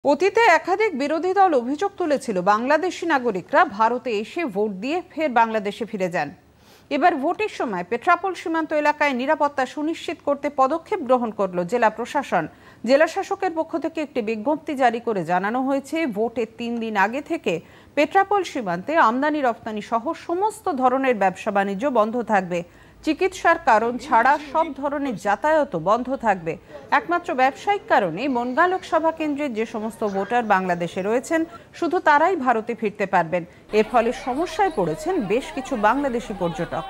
অতীতে একাধিক বিরোধী দল অভিযোগ তুলেছিল বাংলাদেশি নাগরিকরা ভারতে এসে ভোট দিয়ে ফের বাংলাদেশে ফিরে যান। এবার ভোটের সময় পেট্রাপোল সীমান্ত এলাকায় নিরাপত্তা সুনিশ্চিত করতে পদক্ষেপ গ্রহণ করল জেলা প্রশাসন। জেলা শাসকের পক্ষ থেকে একটি বিজ্ঞপ্তি জারি করে জানানো হয়েছে, ভোটের 3 দিন আগে থেকে পেট্রাপোল সীমান্তে আমদানি রপ্তানি সহ সমস্ত ধরনের ব্যবসা বাণিজ্য বন্ধ থাকবে। চিকিৎসার কারণ ছাড়া সব ধরনের যাতায়াতও বন্ধ থাকবে। একমাত্র ব্যবসায়িক কারণে বনগাঁ লোকসভা কেন্দ্রের যে সমস্ত ভোটার বাংলাদেশে রয়েছেন শুধু তারাই ভারতে ফিরতে পারবেন। এর ফলে সমস্যায় পড়েছেন বেশ কিছু বাংলাদেশি পর্যটক।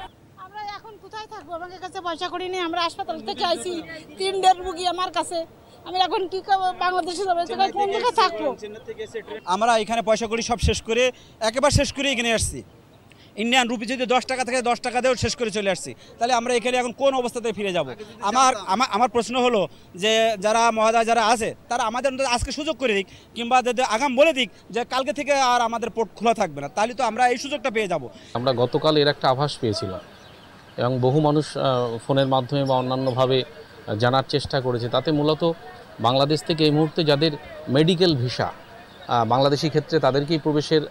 আমরা এখন কোথায় থাকবো? আমাদের কাছে পয়সা করি নেই, আমরা হাসপাতাল থেকে আইছি, 3 রোগী আমার কাছে। আমি এখন কি করব? বাংলাদেশে যাবো, কোন জায়গায় থাকবো? আমরা এখানে পয়সা করি সব শেষ করে একেবারে শেষ করে এখানে আসছি। ইন্ডিয়ান রুপি যদি 10 টাকা থেকে 10 টাকা দিয়েও শেষ করে চলে আসছি, তাহলে আমরা এখানে এখন কোন অবস্থাতে ফিরে যাব? আমার প্রশ্ন হলো যে যারা মহোদয় যারা আছে তারা আমাদের আজকে সুযোগ করে দিক, কিংবা যদি আগাম বলে দিক যে কালকে থেকে আর আমাদের পোর্ট খোলা থাকবে না, তাহলে তো আমরা এই সুযোগটা পেয়ে যাব। আমরা গতকাল এর একটা আভাস পেয়েছিলাম এবং বহু মানুষ ফোনের মাধ্যমে বা অন্যান্যভাবে জানার চেষ্টা করেছে। তাতে মূলত বাংলাদেশ থেকে এই মুহূর্তে যাদের মেডিকেল ভিসা, বাংলাদেশি ক্ষেত্রে তাদেরকেই প্রবেশের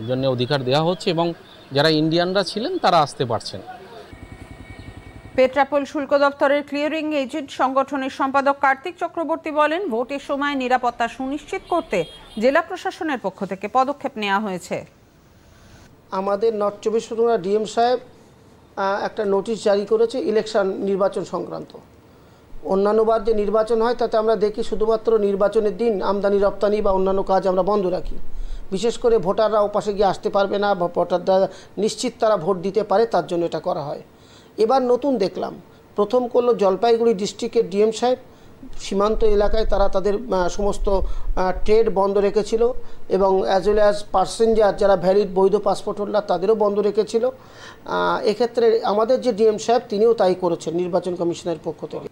জন্য অধিকার দেওয়া হচ্ছে এবং যারা ইন্ডিয়ানরা ছিলেন তারা আসতে পারছেন। পেট্রাপোল শুল্ক দপ্তরের ক্লিয়ারিং এজেন্ট সংগঠনের সম্পাদক কার্তিক চক্রবর্তী বলেন, ভোটের সময় নিরাপত্তা সুনিশ্চিত করতে জেলা প্রশাসনের পক্ষ থেকে পদক্ষেপ নেওয়া হয়েছে। আমাদের নর্থ 24 পরগনা ডিএম সাহেব একটা নোটিশ জারি করেছে ইলেকশন নির্বাচন সংক্রান্ত। অন্যান্যবার যে নির্বাচন হয় তাতে আমরা দেখি শুধুমাত্র নির্বাচনের দিন আমদানি রপ্তানি বা অন্যান্য কাজ আমরা বন্ধ রাখি। বিশেষ করে ভোটাররা ওপাশে গিয়ে আসতে পারবে না বা ভোটাররা নিশ্চিত তারা ভোট দিতে পারে, তার জন্য এটা করা হয়। এবার নতুন দেখলাম, প্রথম করলো জলপাইগুড়ি ডিস্ট্রিক্টের ডিএম সাহেব। সীমান্ত এলাকায় তারা তাদের সমস্ত ট্রেড বন্ধ রেখেছিল এবং অ্যাজ ওয়েল অ্যাজ প্যাসেঞ্জার যারা ভ্যালিড বৈধ পাসপোর্ট হোল্ডার তাদেরও বন্ধ রেখেছিল। এক্ষেত্রে আমাদের যে ডিএম সাহেব তিনিও তাই করেছেন নির্বাচন কমিশনের পক্ষ থেকে।